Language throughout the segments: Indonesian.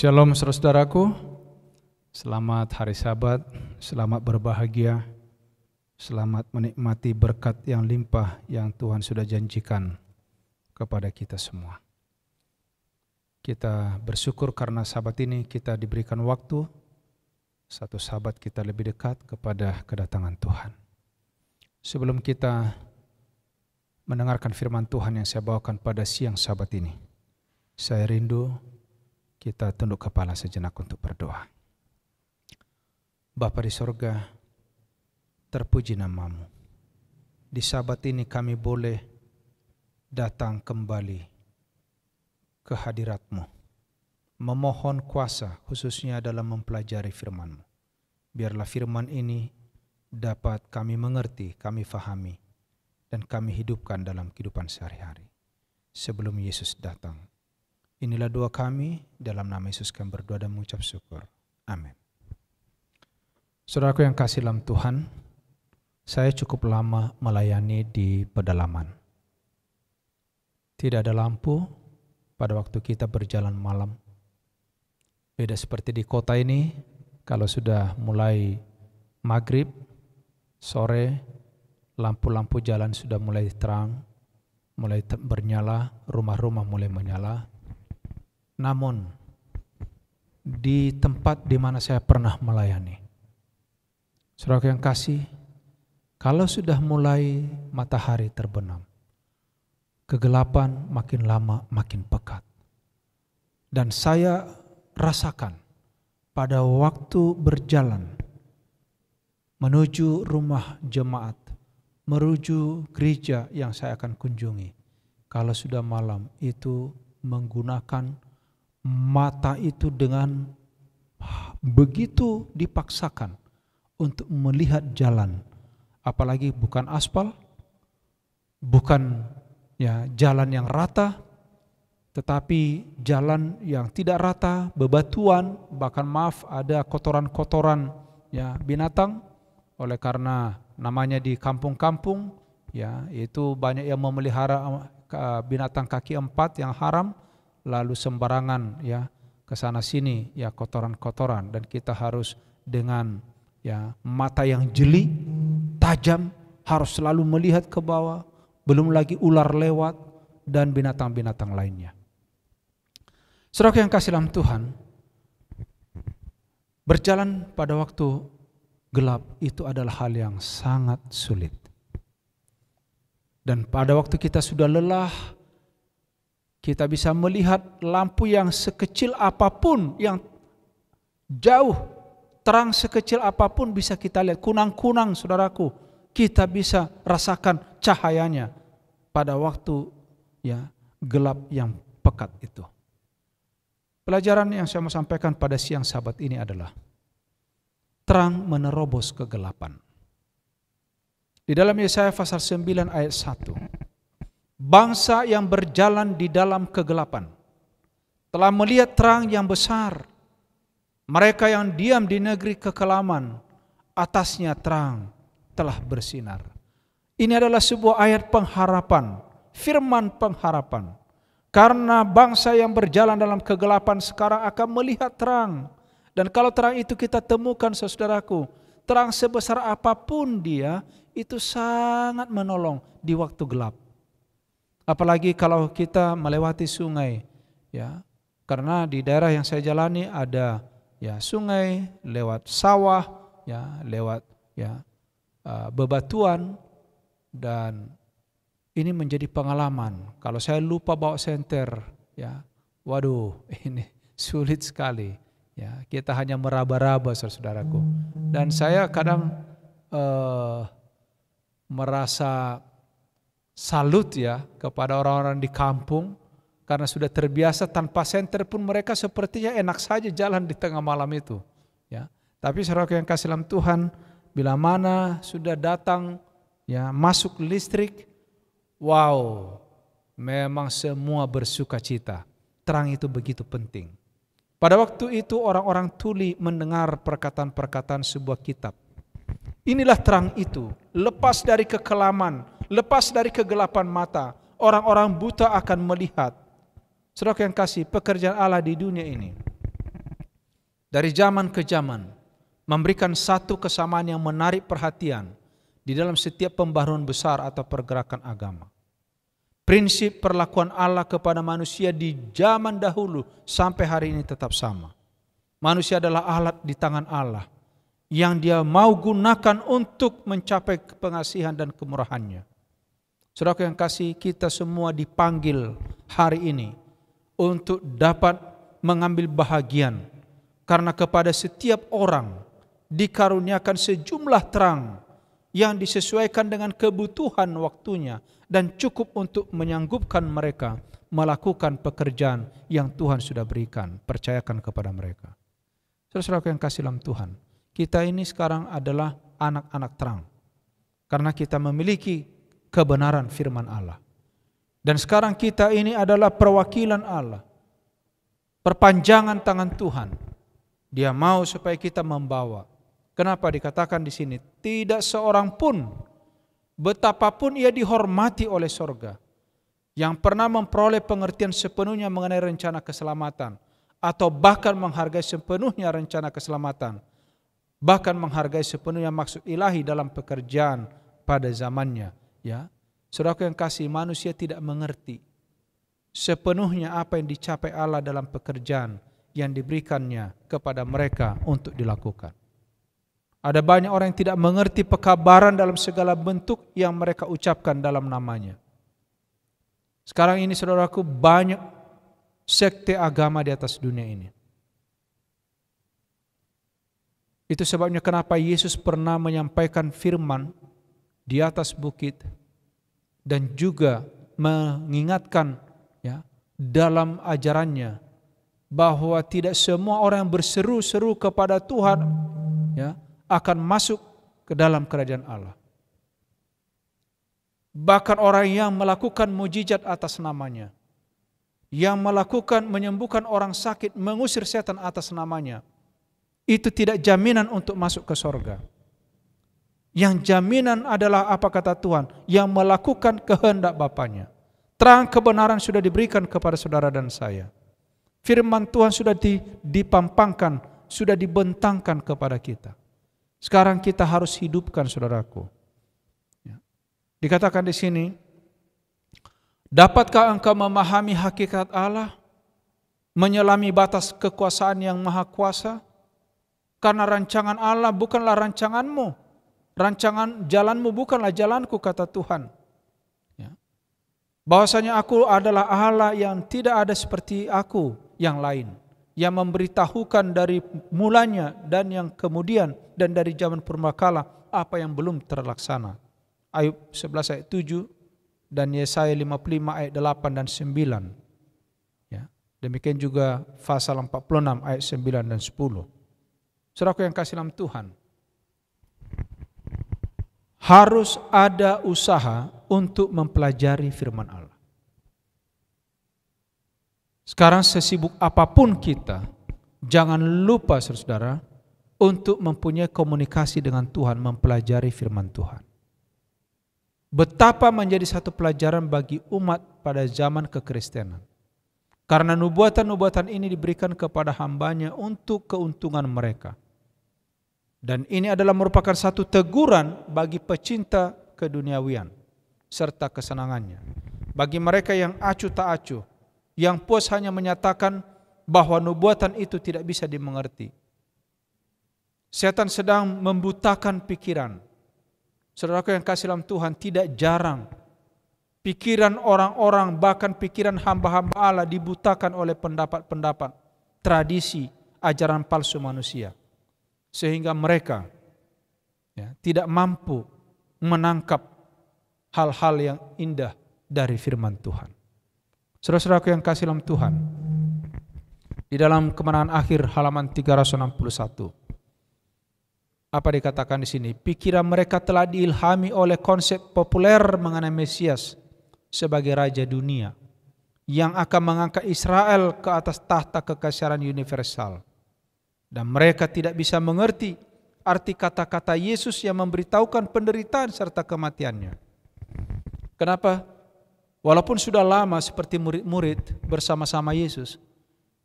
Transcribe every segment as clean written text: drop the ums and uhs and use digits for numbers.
Shalom saudaraku, selamat hari Sabat, selamat berbahagia, selamat menikmati berkat yang limpah yang Tuhan sudah janjikan kepada kita semua. Kita bersyukur karena Sabat ini kita diberikan waktu, satu Sabat kita lebih dekat kepada kedatangan Tuhan. Sebelum kita mendengarkan firman Tuhan yang saya bawakan pada siang Sabat ini, saya rindu kita tunduk kepala sejenak untuk berdoa. Bapa di sorga, terpuji namamu. Di Sabat ini kami boleh datang kembali ke hadirat-Mu, memohon kuasa khususnya dalam mempelajari firman-Mu. Biarlah firman ini dapat kami mengerti, kami fahami, dan kami hidupkan dalam kehidupan sehari-hari sebelum Yesus datang. Inilah doa kami, dalam nama Yesus kami berdoa dan mengucap syukur. Amin. Saudaraku yang kasih dalam Tuhan, saya cukup lama melayani di pedalaman. Tidak ada lampu pada waktu kita berjalan malam. Beda seperti di kota ini, kalau sudah mulai maghrib, sore, lampu-lampu jalan sudah mulai terang, mulai bernyala, rumah-rumah mulai menyala. Namun, di tempat di mana saya pernah melayani, saudara yang kasih, kalau sudah mulai matahari terbenam, kegelapan makin lama makin pekat. Dan saya rasakan pada waktu berjalan menuju rumah jemaat, menuju gereja yang saya akan kunjungi, kalau sudah malam itu menggunakan mata itu dengan begitu dipaksakan untuk melihat jalan, apalagi bukan aspal, bukan jalan yang rata, tetapi jalan yang tidak rata, bebatuan, bahkan ada kotoran-kotoran binatang. Oleh karena namanya di kampung-kampung itu banyak yang memelihara binatang kaki empat yang haram, lalu sembarangan ke sana sini kotoran-kotoran, dan kita harus dengan mata yang jeli, tajam, harus selalu melihat ke bawah, belum lagi ular lewat dan binatang-binatang lainnya. Saudara yang kasih dalam Tuhan, berjalan pada waktu gelap itu adalah hal yang sangat sulit. Dan pada waktu kita sudah lelah, kita bisa melihat lampu yang sekecil apapun, yang jauh, terang sekecil apapun bisa kita lihat. Kunang-kunang saudaraku, kita bisa rasakan cahayanya pada waktu gelap yang pekat itu. Pelajaran yang saya mau sampaikan pada siang Sabat ini adalah terang menerobos kegelapan. Di dalam Yesaya pasal 9 ayat 1. Bangsa yang berjalan di dalam kegelapan telah melihat terang yang besar. Mereka yang diam di negeri kekelaman, atasnya terang telah bersinar. Ini adalah sebuah ayat pengharapan, firman pengharapan. Karena bangsa yang berjalan dalam kegelapan sekarang akan melihat terang. Dan kalau terang itu kita temukan saudaraku, terang sebesar apapun dia, itu sangat menolong di waktu gelap. Apalagi kalau kita melewati sungai, karena di daerah yang saya jalani ada sungai, lewat sawah, lewat bebatuan, dan ini menjadi pengalaman. Kalau saya lupa bawa senter, waduh, ini sulit sekali. Kita hanya meraba-raba, saudaraku. Dan saya kadang merasa salut kepada orang-orang di kampung, karena sudah terbiasa tanpa senter pun mereka sepertinya enak saja jalan di tengah malam itu. Tapi saudara yang kasih dalam Tuhan, bila mana sudah datang masuk listrik, wow, memang semua bersuka cita. Terang itu begitu penting. Pada waktu itu orang-orang tuli mendengar perkataan-perkataan sebuah kitab. Inilah terang itu, lepas dari kekelaman, lepas dari kegelapan mata, orang-orang buta akan melihat. Saudara yang kasih, pekerjaan Allah di dunia ini dari zaman ke zaman memberikan satu kesamaan yang menarik perhatian di dalam setiap pembaharuan besar atau pergerakan agama. Prinsip perlakuan Allah kepada manusia di zaman dahulu sampai hari ini tetap sama. Manusia adalah alat di tangan Allah yang Dia mau gunakan untuk mencapai pengasihan dan kemurahannya. Saudara yang kasih, kita semua dipanggil hari ini untuk dapat mengambil bahagian, karena kepada setiap orang dikaruniakan sejumlah terang yang disesuaikan dengan kebutuhan waktunya dan cukup untuk menyanggupkan mereka melakukan pekerjaan yang Tuhan sudah berikan, percayakan kepada mereka. Saudara-saudara yang kasih dalam Tuhan, kita ini sekarang adalah anak-anak terang karena kita memiliki kebenaran firman Allah. Dan sekarang kita ini adalah perwakilan Allah, perpanjangan tangan Tuhan. Dia mau supaya kita membawa. Kenapa dikatakan di sini? Tidak seorang pun, betapapun ia dihormati oleh sorga, yang pernah memperoleh pengertian sepenuhnya mengenai rencana keselamatan, atau bahkan menghargai sepenuhnya rencana keselamatan, bahkan menghargai sepenuhnya maksud ilahi dalam pekerjaan pada zamannya. Ya, saudara yang kasih, manusia tidak mengerti sepenuhnya apa yang dicapai Allah dalam pekerjaan yang diberikannya kepada mereka untuk dilakukan. Ada banyak orang yang tidak mengerti pekabaran dalam segala bentuk yang mereka ucapkan dalam namanya. Sekarang ini saudaraku, banyak sekte agama di atas dunia ini. Itu sebabnya kenapa Yesus pernah menyampaikan firman di atas bukit dan juga mengingatkan ya dalam ajarannya bahwa tidak semua orang yang berseru-seru kepada Tuhan ya akan masuk ke dalam kerajaan Allah. Bahkan orang yang melakukan mujizat atas namanya, yang melakukan menyembuhkan orang sakit, mengusir setan atas namanya, itu tidak jaminan untuk masuk ke sorga. Yang jaminan adalah apa kata Tuhan? Yang melakukan kehendak Bapanya. Terang kebenaran sudah diberikan kepada saudara dan saya. Firman Tuhan sudah dipampangkan, sudah dibentangkan kepada kita. Sekarang kita harus hidupkan, saudaraku. Dikatakan di sini, dapatkah engkau memahami hakikat Allah, menyelami batas kekuasaan yang maha kuasa? Karena rancangan Allah bukanlah rancanganmu, rancangan jalanmu bukanlah jalanku, kata Tuhan. Bahwasanya aku adalah Allah yang tidak ada seperti aku yang lain, yang memberitahukan dari mulanya dan yang kemudian dan dari zaman purbakala apa yang belum terlaksana. Ayub 11 ayat 7 dan Yesaya 55 ayat 8 dan 9. Ya, demikian juga pasal 46 ayat 9 dan 10. Saudaraku yang kasih dalam Tuhan, harus ada usaha untuk mempelajari firman Allah. Sekarang sesibuk apapun kita, jangan lupa saudara untuk mempunyai komunikasi dengan Tuhan, mempelajari firman Tuhan. Betapa menjadi satu pelajaran bagi umat pada zaman kekristenan. Karena nubuatan-nubuatan ini diberikan kepada hambanya untuk keuntungan mereka. Dan ini adalah merupakan satu teguran bagi pecinta keduniawian serta kesenangannya. Bagi mereka yang acuh tak acuh, yang puas hanya menyatakan bahwa nubuatan itu tidak bisa dimengerti. Setan sedang membutakan pikiran. Saudaraku yang kasih dalam Tuhan, tidak jarang pikiran orang-orang, bahkan pikiran hamba-hamba Allah dibutakan oleh pendapat-pendapat, tradisi, ajaran palsu manusia. Sehingga mereka tidak mampu menangkap hal-hal yang indah dari firman Tuhan. Saudara-saudaraku yang kasih dalam Tuhan, di dalam Kemenangan Akhir halaman 361, apa dikatakan di sini? Pikiran mereka telah diilhami oleh konsep populer mengenai Mesias sebagai Raja dunia yang akan mengangkat Israel ke atas tahta kekaisaran universal. Dan mereka tidak bisa mengerti arti kata-kata Yesus yang memberitahukan penderitaan serta kematiannya. Kenapa? Walaupun sudah lama seperti murid-murid bersama-sama Yesus,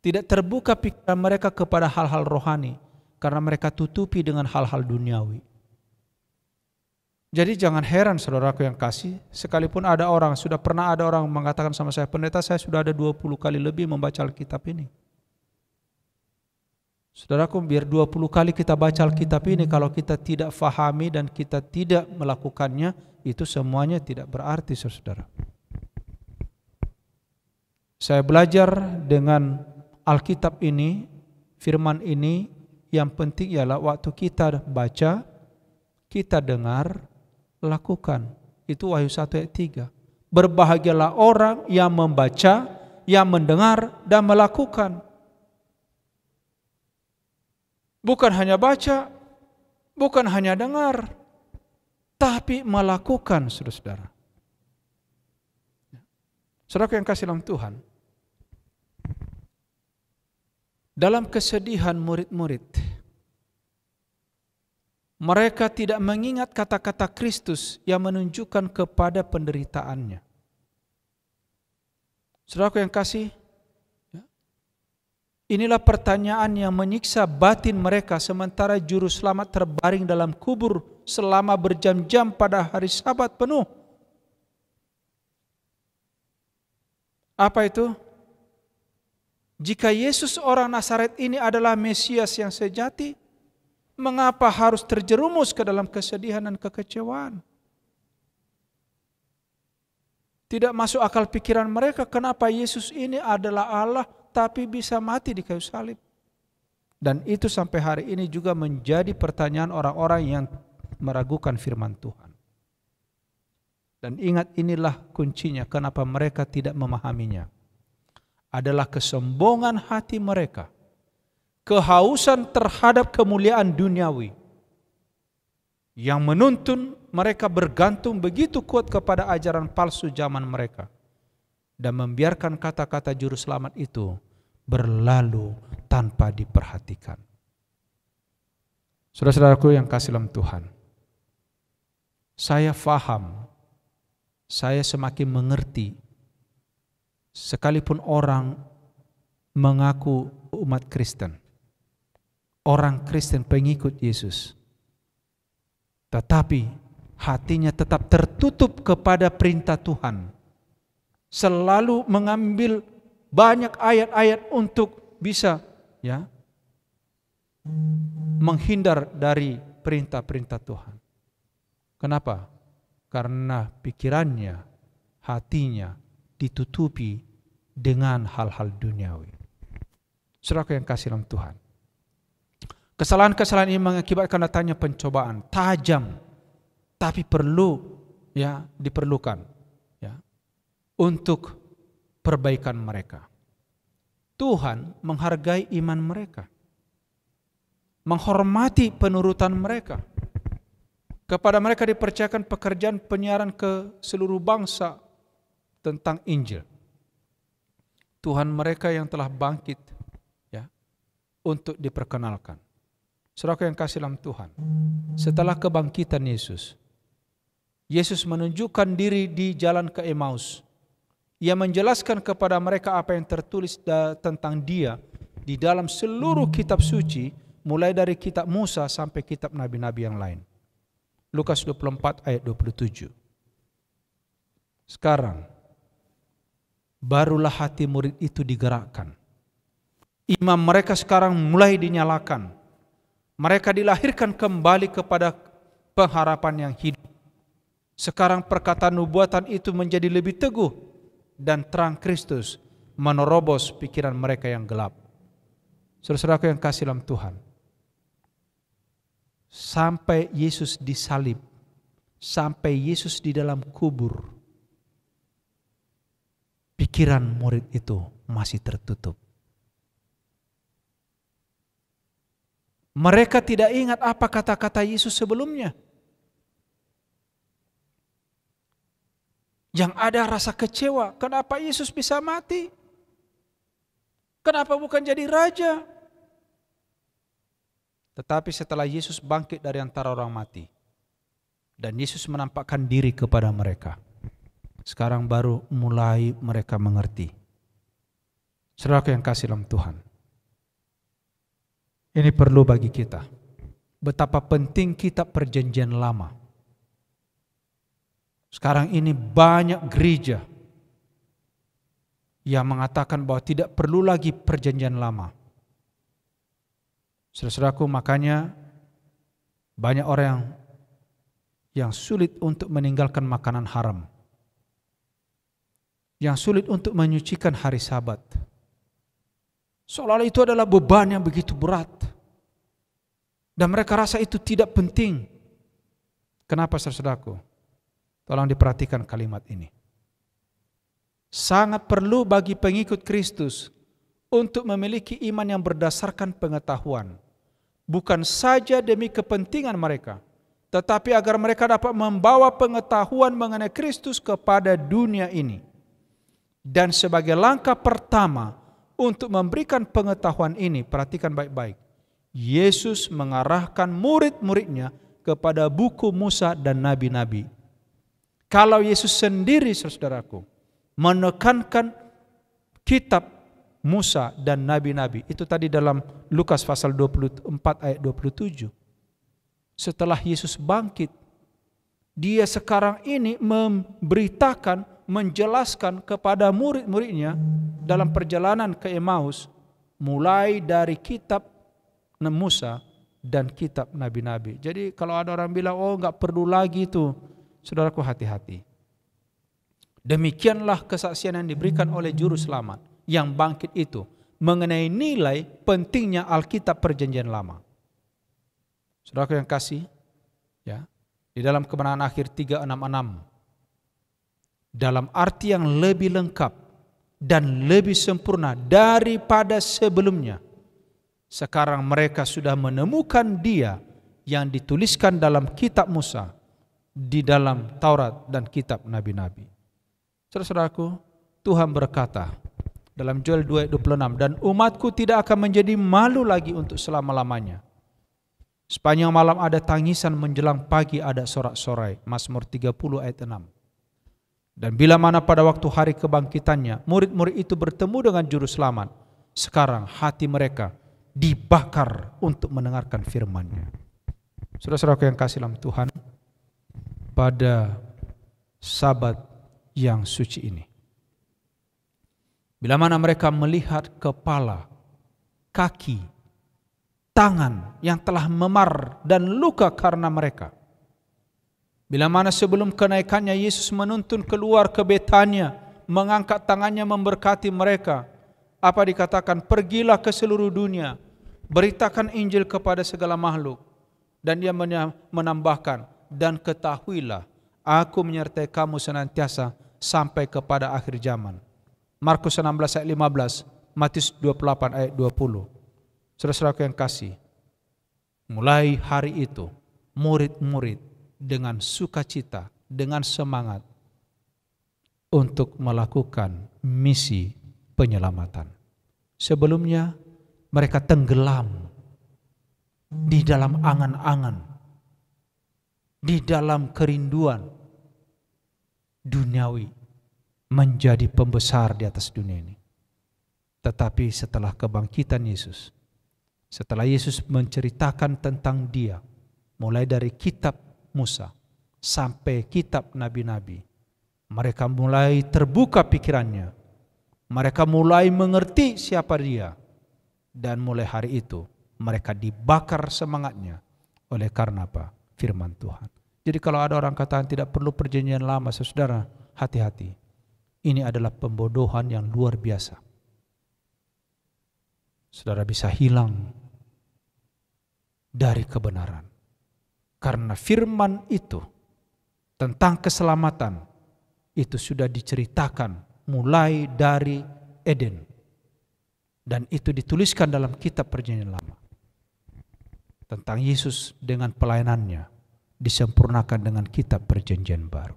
Tidak terbuka pikiran mereka kepada hal-hal rohani karena mereka tutupi dengan hal-hal duniawi. Jadi jangan heran saudaraku yang kasih, sekalipun sudah pernah ada orang mengatakan sama saya, pendeta saya sudah ada 20 kali lebih membaca Alkitab ini. Saudaraku, biar 20 kali kita baca Alkitab ini, kalau kita tidak fahami dan kita tidak melakukannya, itu semuanya tidak berarti, saudara. Saya belajar dengan Alkitab ini, firman ini, yang penting ialah waktu kita baca, kita dengar, lakukan. Itu Wahyu 1 ayat 3. Berbahagialah orang yang membaca, yang mendengar dan melakukan. Bukan hanya baca, bukan hanya dengar, tapi melakukan, saudara-saudara. Saudara yang kasih dalam Tuhan, dalam kesedihan murid-murid, mereka tidak mengingat kata-kata Kristus yang menunjukkan kepada penderitaannya. Saudaraku yang kasih, inilah pertanyaan yang menyiksa batin mereka sementara juru selamat terbaring dalam kubur selama berjam-jam pada hari Sabat penuh. Apa itu? Jika Yesus orang Nazaret ini adalah Mesias yang sejati, mengapa harus terjerumus ke dalam kesedihan dan kekecewaan? Tidak masuk akal pikiran mereka kenapa Yesus ini adalah Allah tapi bisa mati di kayu salib. Dan itu sampai hari ini juga menjadi pertanyaan orang-orang yang meragukan firman Tuhan. Dan ingat, inilah kuncinya kenapa mereka tidak memahaminya. Adalah kesombongan hati mereka. Kehausan terhadap kemuliaan duniawi yang menuntun mereka bergantung begitu kuat kepada ajaran palsu zaman mereka dan membiarkan kata-kata juru selamat itu berlalu tanpa diperhatikan. Saudara-saudaraku yang kasih dalam Tuhan, saya faham, saya semakin mengerti sekalipun orang mengaku umat Kristen, orang Kristen pengikut Yesus, tetapi hatinya tetap tertutup kepada perintah Tuhan, selalu mengambil banyak ayat-ayat untuk bisa menghindar dari perintah-perintah Tuhan. Kenapa? Karena pikirannya, hatinya ditutupi dengan hal-hal duniawi. Saudara yang kasih dalam Tuhan, kesalahan-kesalahan ini mengakibatkan datangnya pencobaan tajam, tapi diperlukan untuk perbaikan mereka. Tuhan menghargai iman mereka, menghormati penurutan mereka. Kepada mereka dipercayakan pekerjaan penyiaran ke seluruh bangsa tentang Injil. Tuhan mereka yang telah bangkit untuk diperkenalkan. Saudara yang kasih dalam Tuhan, setelah kebangkitan Yesus menunjukkan diri di jalan ke Emmaus. Ia menjelaskan kepada mereka apa yang tertulis tentang Dia di dalam seluruh kitab suci, mulai dari kitab Musa sampai kitab nabi-nabi yang lain. Lukas 24 ayat 27. Sekarang barulah hati murid itu digerakkan. Iman mereka sekarang mulai dinyalakan. Mereka dilahirkan kembali kepada pengharapan yang hidup. Sekarang perkataan nubuatan itu menjadi lebih teguh dan terang Kristus menerobos pikiran mereka yang gelap. Saudara-saudaraku yang kasih dalam Tuhan, sampai Yesus disalib, sampai Yesus di dalam kubur, pikiran murid itu masih tertutup. Mereka tidak ingat apa kata-kata Yesus sebelumnya. Yang ada rasa kecewa, kenapa Yesus bisa mati? Kenapa bukan jadi raja? Tetapi setelah Yesus bangkit dari antara orang mati, dan Yesus menampakkan diri kepada mereka, sekarang baru mulai mereka mengerti. Saudara yang kasih dalam Tuhan, ini perlu bagi kita. Betapa penting kitab perjanjian lama. Sekarang ini banyak gereja yang mengatakan bahwa tidak perlu lagi perjanjian lama. Saudara-saudaraku, makanya banyak orang yang sulit untuk meninggalkan makanan haram, yang sulit untuk menyucikan hari Sabat. Seolah-olah itu adalah beban yang begitu berat. Dan mereka rasa itu tidak penting. Kenapa, saudaraku? Tolong diperhatikan kalimat ini. Sangat perlu bagi pengikut Kristus untuk memiliki iman yang berdasarkan pengetahuan. Bukan saja demi kepentingan mereka, tetapi agar mereka dapat membawa pengetahuan mengenai Kristus kepada dunia ini. Dan sebagai langkah pertama untuk memberikan pengetahuan ini, perhatikan baik-baik. Yesus mengarahkan murid-muridnya kepada buku Musa dan nabi-nabi. Kalau Yesus sendiri, saudaraku, menekankan kitab Musa dan nabi-nabi, itu tadi dalam Lukas pasal 24 ayat 27. Setelah Yesus bangkit, dia sekarang ini memberitakan, menjelaskan kepada murid-muridnya dalam perjalanan ke Emmaus, mulai dari kitab Musa dan kitab nabi-nabi. Jadi kalau ada orang bilang, oh enggak perlu lagi itu, saudaraku, hati-hati. Demikianlah kesaksian yang diberikan oleh juru selamat yang bangkit itu mengenai nilai pentingnya Alkitab perjanjian lama. Saudaraku yang kasih, ya, di dalam Kebenaran Akhir 3:6, dalam arti yang lebih lengkap dan lebih sempurna daripada sebelumnya, sekarang mereka sudah menemukan Dia yang dituliskan dalam kitab Musa, di dalam Taurat dan kitab nabi-nabi. Saudara-saudaraku, Tuhan berkata dalam Joel 2:26, dan umatku tidak akan menjadi malu lagi untuk selama-lamanya. Sepanjang malam ada tangisan, menjelang pagi ada sorak-sorai. Mazmur 30 ayat 6. Dan bila mana pada waktu hari kebangkitannya, murid-murid itu bertemu dengan juru selamat, sekarang hati mereka dibakar untuk mendengarkan firman-Nya. Saudara-saudaraku yang kasih dalam Tuhan, pada Sabat yang suci ini, bila mana mereka melihat kepala, kaki, tangan yang telah memar dan luka karena mereka, bila mana sebelum kenaikannya Yesus menuntun keluar ke Betania, mengangkat tangannya memberkati mereka, apa dikatakan? Pergilah ke seluruh dunia, beritakan Injil kepada segala makhluk. Dan dia menambahkan, dan ketahuilah, aku menyertai kamu senantiasa sampai kepada akhir zaman. Markus 16 ayat 15, Matius 28 ayat 20. Saudara-saudaraku yang kasih, mulai hari itu, murid-murid dengan sukacita, dengan semangat untuk melakukan misi penyelamatan. Sebelumnya mereka tenggelam di dalam angan-angan, di dalam kerinduan duniawi, menjadi pembesar di atas dunia ini. Tetapi setelah kebangkitan Yesus, setelah Yesus menceritakan tentang Dia, mulai dari kitab Musa sampai kitab nabi-nabi, mereka mulai terbuka pikirannya, mereka mulai mengerti siapa Dia, dan mulai hari itu mereka dibakar semangatnya oleh karena apa? Firman Tuhan. Jadi kalau ada orang katakan tidak perlu perjanjian lama, saudara, hati-hati. Ini adalah pembodohan yang luar biasa. Saudara bisa hilang dari kebenaran. Karena firman itu tentang keselamatan itu sudah diceritakan mulai dari Eden. Dan itu dituliskan dalam kitab perjanjian lama. Tentang Yesus dengan pelayanannya disempurnakan dengan kitab perjanjian baru.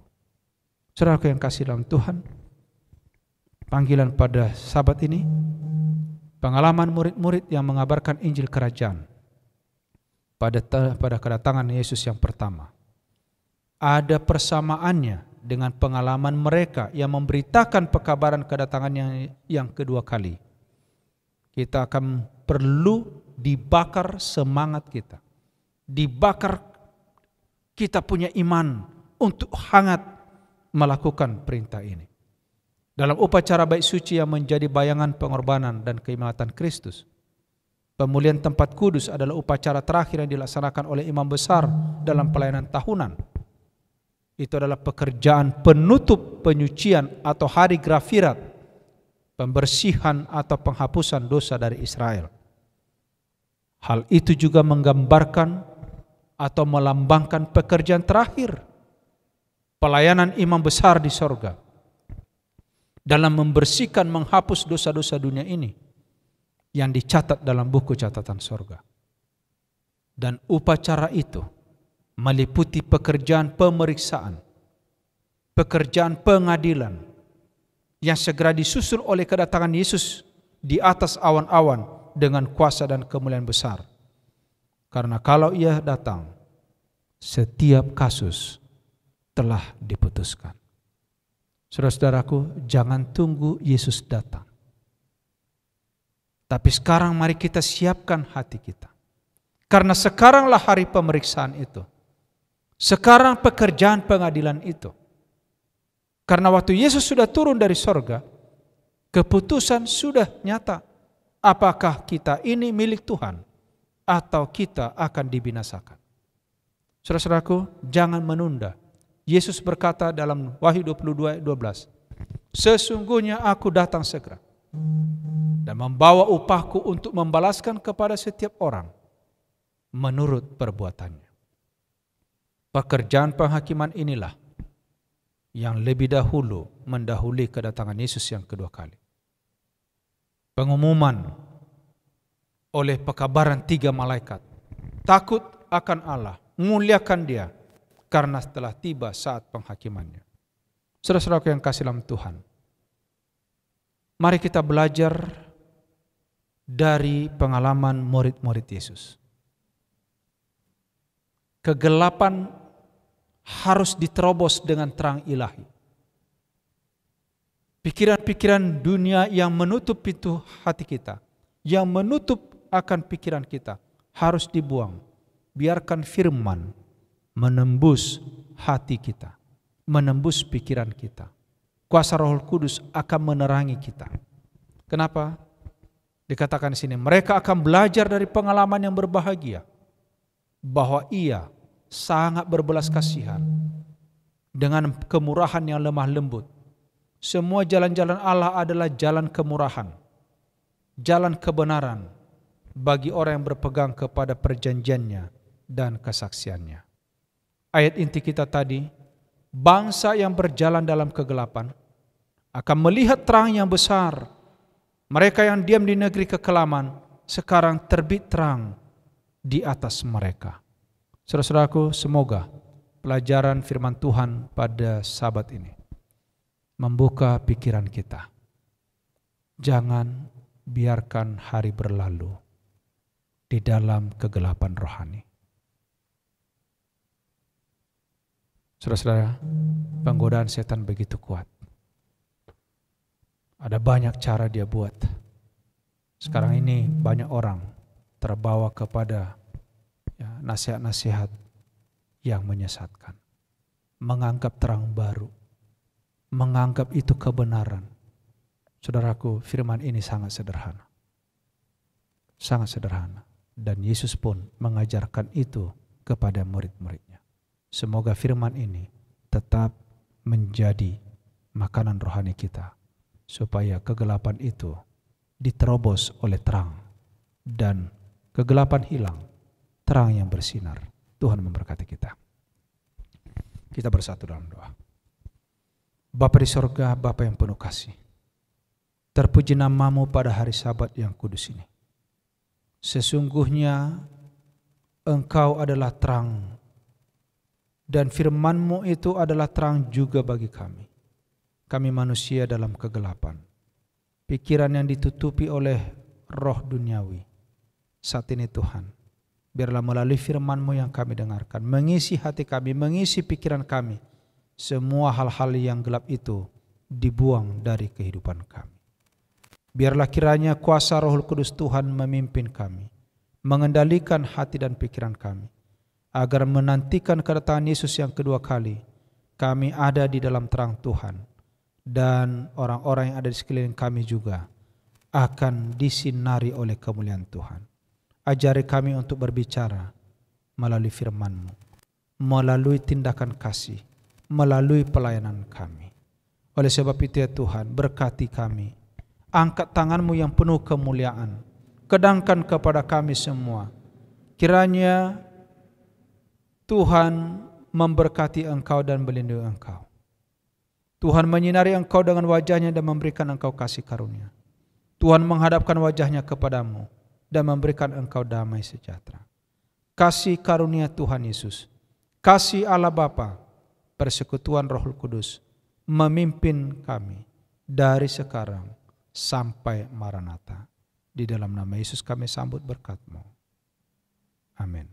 Saudaraku yang kasih dalam Tuhan, panggilan pada Sabat ini, pengalaman murid-murid yang mengabarkan Injil Kerajaan pada kedatangan Yesus yang pertama. Ada persamaannya dengan pengalaman mereka yang memberitakan pekabaran kedatangannya yang kedua kali. kita akan perlu dibakar semangat kita. Dibakar kita punya iman untuk hangat melakukan perintah ini. Dalam upacara bait suci yang menjadi bayangan pengorbanan dan keimamatan Kristus, pemulihan tempat kudus adalah upacara terakhir yang dilaksanakan oleh imam besar dalam pelayanan tahunan. Itu adalah pekerjaan penutup penyucian atau hari grafirat, pembersihan atau penghapusan dosa dari Israel. Hal itu juga menggambarkan atau melambangkan pekerjaan terakhir pelayanan imam besar di sorga dalam membersihkan, menghapus dosa-dosa dunia ini yang dicatat dalam buku catatan sorga. Dan upacara itu meliputi pekerjaan pemeriksaan, pekerjaan pengadilan yang segera disusul oleh kedatangan Yesus di atas awan-awan dengan kuasa dan kemuliaan besar. Karena kalau Ia datang, setiap kasus telah diputuskan. Saudara-saudaraku, jangan tunggu Yesus datang. Tapi sekarang mari kita siapkan hati kita. Karena sekaranglah hari pemeriksaan itu. Sekarang pekerjaan pengadilan itu. Karena waktu Yesus sudah turun dari sorga, keputusan sudah nyata. Apakah kita ini milik Tuhan atau kita akan dibinasakan? Saudara-saudaraku, jangan menunda. Yesus berkata dalam Wahyu 22:12, sesungguhnya aku datang segera dan membawa upahku untuk membalaskan kepada setiap orang menurut perbuatannya. Pekerjaan penghakiman inilah yang lebih dahulu mendahului kedatangan Yesus yang kedua kali. Pengumuman oleh pekabaran 3 malaikat, takut akan Allah, muliakan Dia, karena telah tiba saat penghakimannya. Saudara-saudaraku yang kasih dalam Tuhan, mari kita belajar dari pengalaman murid-murid Yesus. Kegelapan harus diterobos dengan terang ilahi. Pikiran-pikiran dunia yang menutup pintu hati kita, yang menutup akan pikiran kita, harus dibuang. Biarkan firman menembus hati kita, menembus pikiran kita. Kuasa Roh Kudus akan menerangi kita. Kenapa? Dikatakan di sini, mereka akan belajar dari pengalaman yang berbahagia bahwa Ia sangat berbelas kasihan dengan kemurahan yang lemah lembut. Semua jalan-jalan Allah adalah jalan kemurahan, jalan kebenaran bagi orang yang berpegang kepada perjanjiannya dan kesaksiannya. Ayat inti kita tadi, bangsa yang berjalan dalam kegelapan akan melihat terang yang besar. Mereka yang diam di negeri kekelaman, sekarang terbit terang di atas mereka. Saudara-saudaraku, semoga pelajaran firman Tuhan pada Sabat ini membuka pikiran kita. Jangan biarkan hari berlalu di dalam kegelapan rohani. Saudara-saudara, penggodaan setan begitu kuat. Ada banyak cara dia buat. Sekarang ini banyak orang terbawa kepada nasihat-nasihat yang menyesatkan. Menganggap terang baru. Menganggap itu kebenaran. Saudaraku, firman ini sangat sederhana. Sangat sederhana. Dan Yesus pun mengajarkan itu kepada murid-muridnya. Semoga firman ini tetap menjadi makanan rohani kita, supaya kegelapan itu diterobos oleh terang, dan kegelapan hilang, terang yang bersinar. Tuhan memberkati kita. Kita bersatu dalam doa. Bapa di sorga, Bapa yang penuh kasih, terpuji nama-Mu pada hari Sabat yang kudus ini. Sesungguhnya Engkau adalah terang, dan firman-Mu itu adalah terang juga bagi kami. Kami manusia dalam kegelapan, pikiran yang ditutupi oleh roh duniawi. Saat ini Tuhan, biarlah melalui firman-Mu yang kami dengarkan, mengisi hati kami, mengisi pikiran kami, semua hal-hal yang gelap itu dibuang dari kehidupan kami. Biarlah kiranya kuasa Roh Kudus Tuhan memimpin kami, mengendalikan hati dan pikiran kami, agar menantikan kedatangan Yesus yang kedua kali, kami ada di dalam terang Tuhan, dan orang-orang yang ada di sekeliling kami juga akan disinari oleh kemuliaan Tuhan. Ajari kami untuk berbicara melalui firman-Mu, melalui tindakan kasih, melalui pelayanan kami. Oleh sebab itu ya Tuhan, berkati kami, angkat tangan-Mu yang penuh kemuliaan, kedangkan kepada kami semua. Kiranya Tuhan memberkati Engkau dan melindungi Engkau. Tuhan menyinari Engkau dengan wajah-Nya dan memberikan Engkau kasih karunia. Tuhan menghadapkan wajah-Nya kepadamu dan memberikan Engkau damai sejahtera. Kasih karunia Tuhan Yesus, kasih Allah Bapa, persekutuan Roh Kudus memimpin kami dari sekarang sampai Maranatha. Di dalam nama Yesus kami sambut berkat-Mu. Amin.